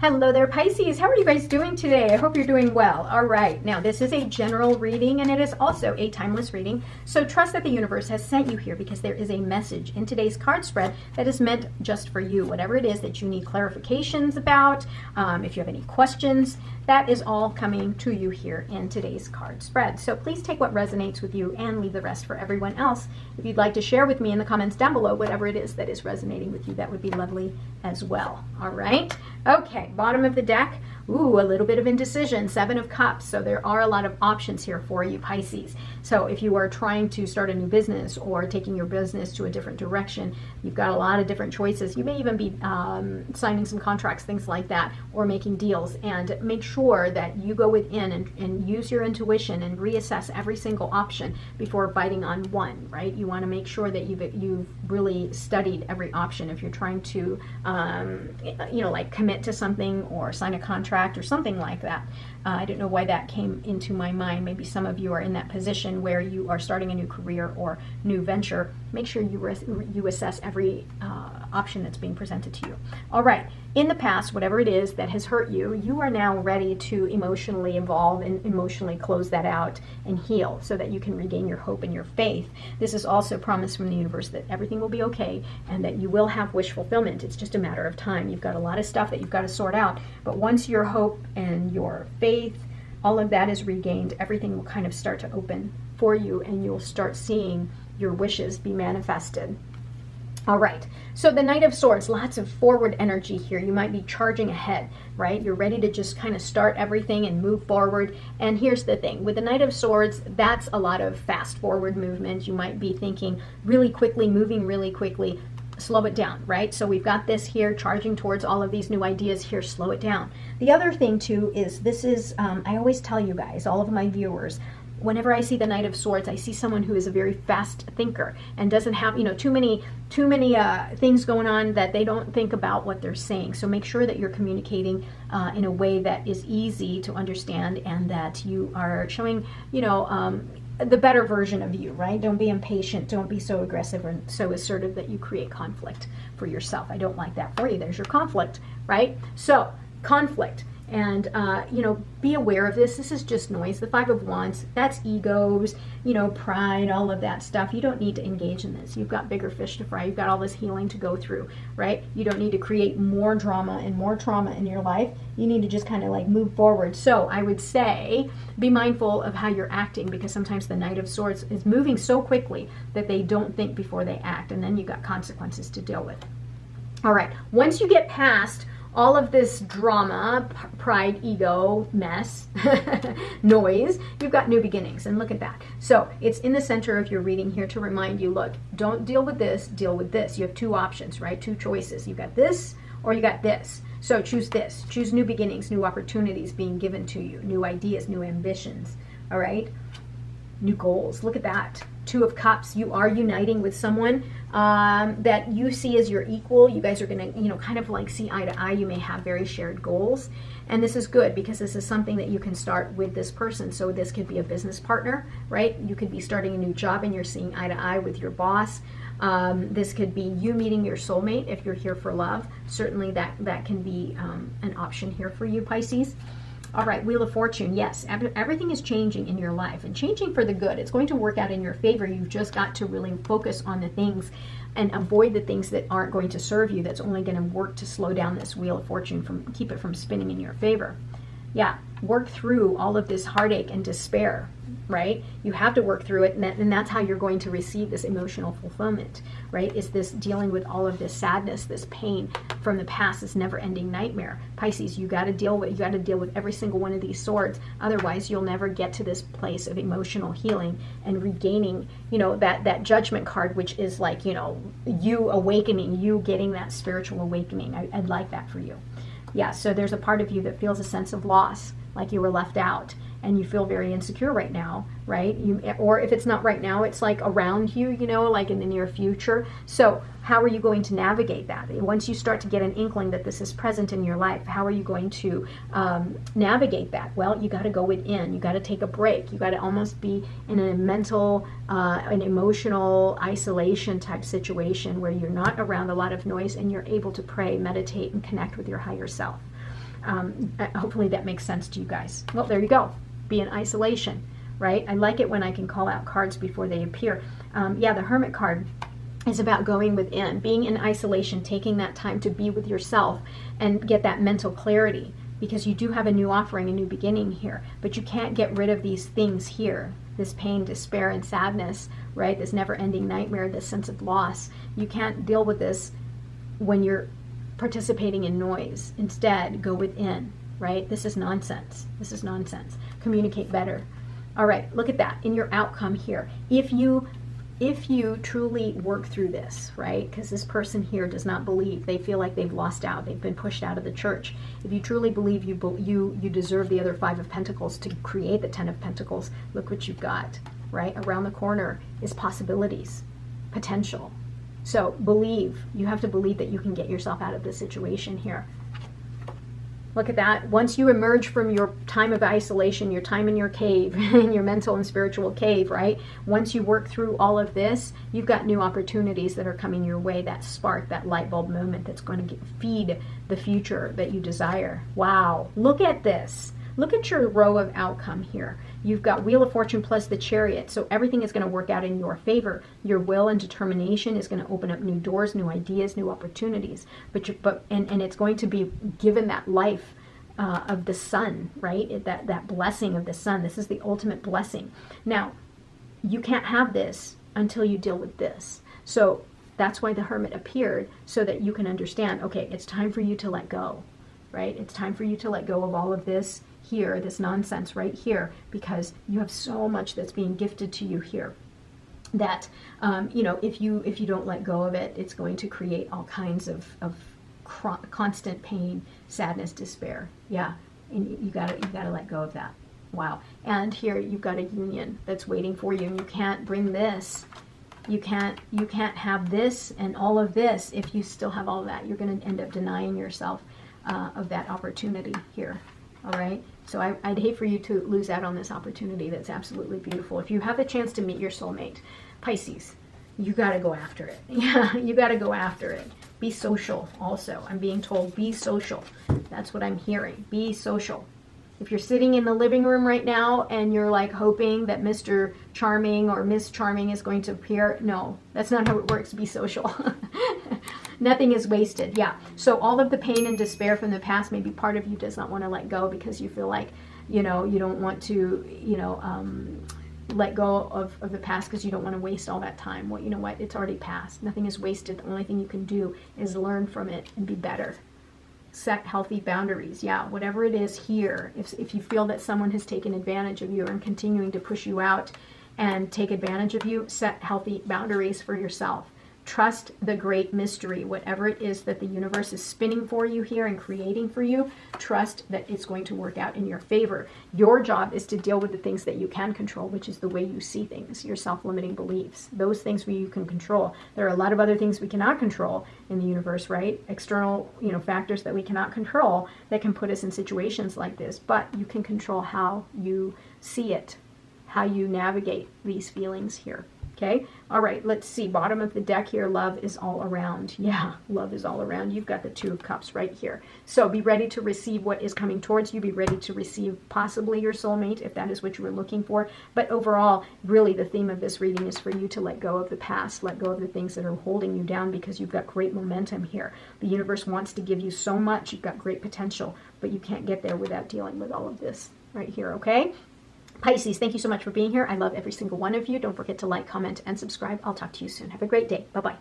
Hello there, Pisces. How are you guys doing today? I hope you're doing well. All right. Now, this is a general reading, and it is also a timeless reading. So trust that the universe has sent you here because there is a message in today's card spread that is meant just for you. Whatever it is that you need clarifications about, if you have any questions, that is all coming to you here in today's card spread. So please take what resonates with you and leave the rest for everyone else. If you'd like to share with me in the comments down below whatever it is that is resonating with you, that would be lovely as well. All right. Okay, bottom of the deck. Ooh, a little bit of indecision, 7 of Cups. So there are a lot of options here for you, Pisces. So if you are trying to start a new business or taking your business to a different direction, you've got a lot of different choices. You may even be signing some contracts, things like that, or making deals. And make sure that you go within and use your intuition and reassess every single option before biting on one, right? You want to make sure that you've really studied every option if you're trying to, like commit to something or sign a contract or something like that. I don't know why that came into my mind. Maybe some of you are in that position where you are starting a new career or new venture. Make sure you assess every option that's being presented to you. All right. In the past, whatever it is that has hurt you, you are now ready to emotionally evolve and emotionally close that out and heal so that you can regain your hope and your faith. This is also promise from the universe that everything will be okay and that you will have wish fulfillment. It's just a matter of time. You've got a lot of stuff that you've got to sort out, but once your hope and your faith, all of that is regained, everything will kind of start to open for you and you'll start seeing your wishes be manifested. All right, so the Knight of Swords, lots of forward energy here. You might be charging ahead, right? You're ready to just kind of start everything and move forward. And here's the thing, with the Knight of Swords, that's a lot of fast forward movement. You might be thinking really quickly, moving really quickly. Slow it down, right? So we've got this here, charging towards all of these new ideas here. Slow it down. The other thing too is this is, I always tell you guys, all of my viewers, whenever I see the Knight of Swords, I see someone who is a very fast thinker and doesn't have, too many things going on that they don't think about what they're saying. So make sure that you're communicating in a way that is easy to understand and that you are showing, the better version of you, right? Don't be impatient. Don't be so aggressive or so assertive that you create conflict for yourself. I don't like that for you. There's your conflict, right? So conflict. And, be aware of this. This is just noise. The 5 of Wands, that's egos, pride, all of that stuff. You don't need to engage in this. You've got bigger fish to fry. You've got all this healing to go through, right? You don't need to create more drama and more trauma in your life. You need to just kind of like move forward. So I would say be mindful of how you're acting because sometimes the Knight of Swords is moving so quickly that they don't think before they act. And then you've got consequences to deal with. All right. Once you get past all of this drama, pride, ego, mess, noise, you've got new beginnings. And look at that. So it's in the center of your reading here to remind you, look, don't deal with this, deal with this. You have 2 options, right? 2 choices. You got this or you got this. So choose this. Choose new beginnings, new opportunities being given to you, new ideas, new ambitions, all right? New goals. Look at that. 2 of Cups. You are uniting with someone that you see as your equal. You guys are going to, kind of like see eye to eye. You may have very shared goals. And this is good because this is something that you can start with this person. So this could be a business partner, right? You could be starting a new job and you're seeing eye to eye with your boss. This could be you meeting your soulmate if you're here for love. Certainly that can be an option here for you, Pisces. All right, Wheel of Fortune, yes, everything is changing in your life and changing for the good. It's going to work out in your favor. You've just got to really focus on the things and avoid the things that aren't going to serve you, that's only going to work to slow down this Wheel of Fortune, keep it from spinning in your favor. Yeah, work through all of this heartache and despair, right? You have to work through it, and that's how you're going to receive this emotional fulfillment, right? Is this dealing with all of this sadness, this pain from the past, this never-ending nightmare. Pisces, you got to deal with every single one of these swords. Otherwise, you'll never get to this place of emotional healing and regaining, that judgment card, which is like, you awakening, you getting that spiritual awakening. I'd like that for you. Yeah, so there's a part of you that feels a sense of loss, like you were left out, and you feel very insecure right now, right? Or if it's not right now, it's like around you, like in the near future. So how are you going to navigate that? Once you start to get an inkling that this is present in your life, how are you going to navigate that? Well, you got to go within. You got to take a break. You got to almost be in a mental, an emotional isolation type situation where you're not around a lot of noise and you're able to pray, meditate, and connect with your higher self. Hopefully that makes sense to you guys. Well, there you go. Be in isolation, right? I like it when I can call out cards before they appear. Yeah, the Hermit card is about going within, being in isolation, taking that time to be with yourself and get that mental clarity, because you do have a new offering, a new beginning here, but you can't get rid of these things here, this pain, despair, and sadness, right? This never-ending nightmare, this sense of loss. You can't deal with this when you're participating in noise. Instead, go within, right? This is nonsense. This is nonsense. Communicate better. All right, look at that in your outcome here. If you truly work through this, right? Because this person here does not believe. They feel like they've lost out. They've been pushed out of the church. If you truly believe you deserve the other 5 of Pentacles to create the 10 of Pentacles, look what you've got, right? Around the corner is possibilities, potential. So believe. You have to believe that you can get yourself out of this situation here. Look at that. Once you emerge from your time of isolation, your time in your cave, in your mental and spiritual cave, right? Once you work through all of this, you've got new opportunities that are coming your way, that spark, that light bulb moment that's going to feed the future that you desire. Wow. Look at this. Look at your row of outcome here. You've got Wheel of Fortune plus the Chariot, so everything is going to work out in your favor. Your will and determination is going to open up new doors, new ideas, new opportunities. And it's going to be given that life of the sun, right? That blessing of the sun. This is the ultimate blessing. Now, you can't have this until you deal with this. So that's why the Hermit appeared, so that you can understand, okay, it's time for you to let go, right? It's time for you to let go of all of this here, this nonsense right here, because you have so much that's being gifted to you here that, if you don't let go of it, it's going to create all kinds of constant pain, sadness, despair. Yeah, and you gotta let go of that. Wow. And here you've got a union that's waiting for you, and you can't bring this. You can't have this and all of this if you still have all of that. You're going to end up denying yourself of that opportunity here. All right. So I'd hate for you to lose out on this opportunity that's absolutely beautiful. If you have the chance to meet your soulmate, Pisces, you got to go after it. Yeah, you got to go after it. Be social also. I'm being told be social. That's what I'm hearing. Be social. If you're sitting in the living room right now and you're like hoping that Mr. Charming or Miss Charming is going to appear, no, that's not how it works. Be social. Nothing is wasted. Yeah. So all of the pain and despair from the past, maybe part of you does not want to let go because you feel like, you don't want to, let go of the past because you don't want to waste all that time. Well, you know what? It's already past. Nothing is wasted. The only thing you can do is learn from it and be better. Set healthy boundaries. Yeah, whatever it is here, if you feel that someone has taken advantage of you and continuing to push you out and take advantage of you, set healthy boundaries for yourself. Trust the great mystery, whatever it is that the universe is spinning for you here and creating for you. Trust that it's going to work out in your favor. Your job is to deal with the things that you can control, which is the way you see things, your self-limiting beliefs, those things you can control. There are a lot of other things we cannot control in the universe, right? External, factors that we cannot control that can put us in situations like this, but you can control how you see it, how you navigate these feelings here. Okay. All right. Let's see. Bottom of the deck here. Love is all around. Yeah. Love is all around. You've got the 2 of Cups right here. So be ready to receive what is coming towards you. Be ready to receive possibly your soulmate if that is what you were looking for. But overall, really the theme of this reading is for you to let go of the past, let go of the things that are holding you down because you've got great momentum here. The universe wants to give you so much. You've got great potential, but you can't get there without dealing with all of this right here. Okay. Pisces, thank you so much for being here. I love every single one of you. Don't forget to like, comment, and subscribe. I'll talk to you soon. Have a great day. Bye-bye.